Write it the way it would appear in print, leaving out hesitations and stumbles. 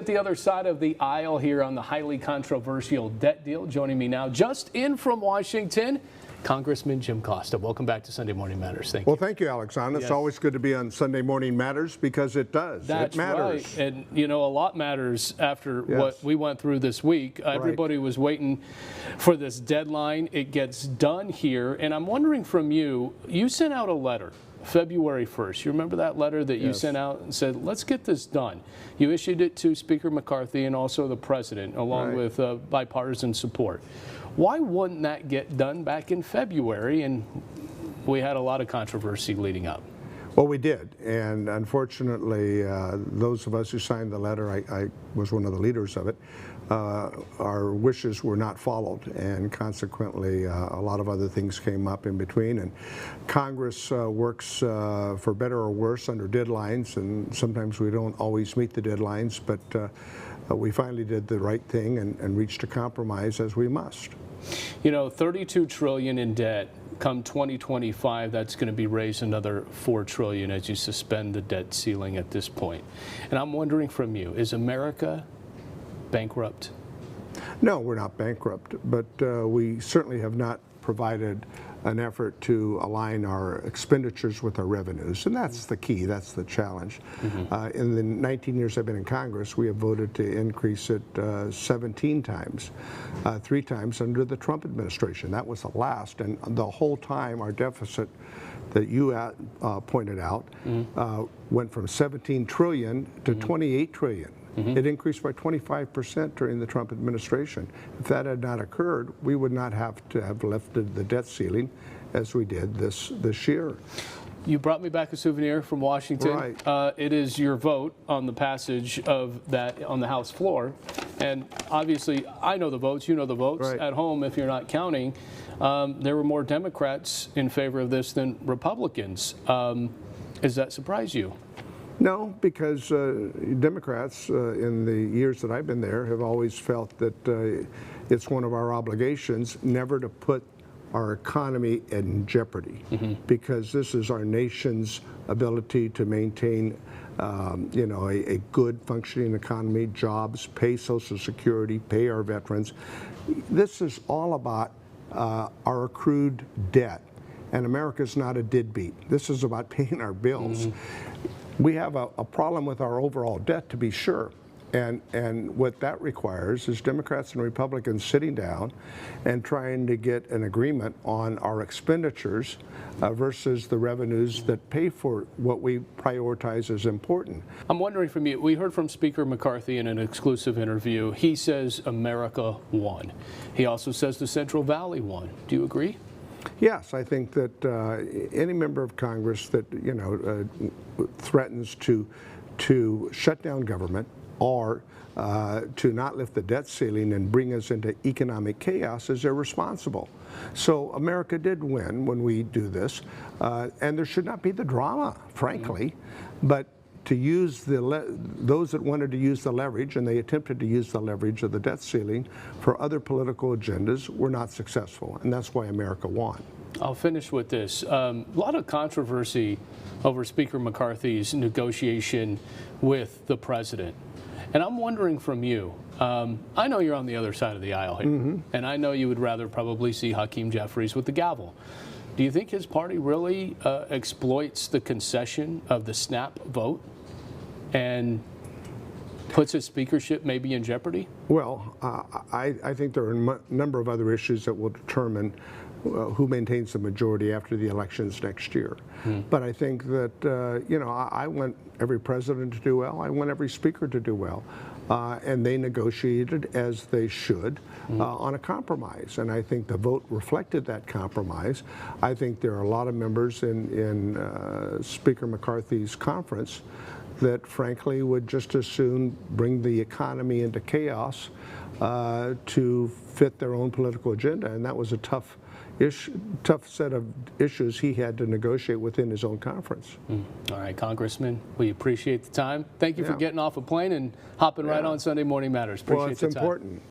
At the other side of the aisle here on the highly controversial debt deal, joining me now, just in from Washington, Congressman Jim Costa. Welcome back to Sunday Morning Matters. Thank you. Well, thank you, Alexander. It's always good to be on Sunday Morning Matters because it does. That's it matters. Right. And, you know, a lot matters after what we went through this week. Everybody was waiting for this deadline. It gets done here. And I'm wondering from you, you sent out a letter February 1st. You remember that letter that you sent out and said, let's get this done. You issued it to Speaker McCarthy and also the President, along with bipartisan support. Why wouldn't that get done back in February? And we had a lot of controversy leading up. Well, we did, and unfortunately, those of us who signed the letter, I was one of the leaders of it, our wishes were not followed, and consequently, a lot of other things came up in between. And Congress works for better or worse under deadlines, and sometimes we don't always meet the deadlines, but we finally did the right thing and reached a compromise, as we must. You know, $32 trillion in debt. Come 2025, that's going to be raised another $4 trillion as you suspend the debt ceiling at this point. And I'm wondering from you, is America bankrupt? No, we're not bankrupt, but we certainly have not provided an effort to align our expenditures with our revenues, and that's the key, that's the challenge. In the 19 years I've been in Congress, we have voted to increase it 17 times, 3 times under the Trump administration. That was the last, and the whole time our deficit that you pointed out went from 17 trillion to 28 trillion. It increased by 25% during the Trump administration. If that had not occurred, we would not have to have lifted the debt ceiling as we did this year. You brought me back a souvenir from Washington. Right. It is your vote on the passage of that on the House floor. And obviously, I know the votes, you know the votes. At home, if you're not counting, there were more Democrats in favor of this than Republicans. Does that surprise you? No, because Democrats in the years that I've been there have always felt that it's one of our obligations never to put our economy in jeopardy, because this is our nation's ability to maintain you know, a good functioning economy, jobs, pay Social Security, pay our veterans. This is all about our accrued debt, and America's not a deadbeat. This is about paying our bills. We have a problem with our overall debt, to be sure, and what that requires is Democrats and Republicans sitting down and trying to get an agreement on our expenditures versus the revenues that pay for what we prioritize as important. I'm wondering from you, we heard from Speaker McCarthy in an exclusive interview. He says America won. He also says the Central Valley won. Do you agree? Yes, I think that any member of Congress that threatens to shut down government or to not lift the debt ceiling and bring us into economic chaos is irresponsible. So America did win when we do this, and there should not be the drama, frankly, but to use those that wanted to use the leverage, and they attempted to use the leverage of the debt ceiling for other political agendas, were not successful, and that's why America won. I'll finish with this. A lot of controversy over Speaker McCarthy's negotiation with the president. And I'm wondering from you, I know you're on the other side of the aisle here, and I know you would rather probably see Hakeem Jeffries with the gavel. Do you think his party really exploits the concession of the snap vote and puts his speakership maybe in jeopardy? Well, I think there are a number of other issues that will determine who maintains the majority after the elections next year. But I think that, you know, I want every president to do well. I want every speaker to do well. And they negotiated, as they should, on a compromise. And I think the vote reflected that compromise. I think there are a lot of members in Speaker McCarthy's conference that, frankly, would just as soon bring the economy into chaos to fit their own political agenda. And that was a tough set of issues he had to negotiate within his own conference. All right, Congressman, we appreciate the time. Thank you for getting off a plane and hopping right on Sunday Morning Matters. Appreciate the time. Well, it's important.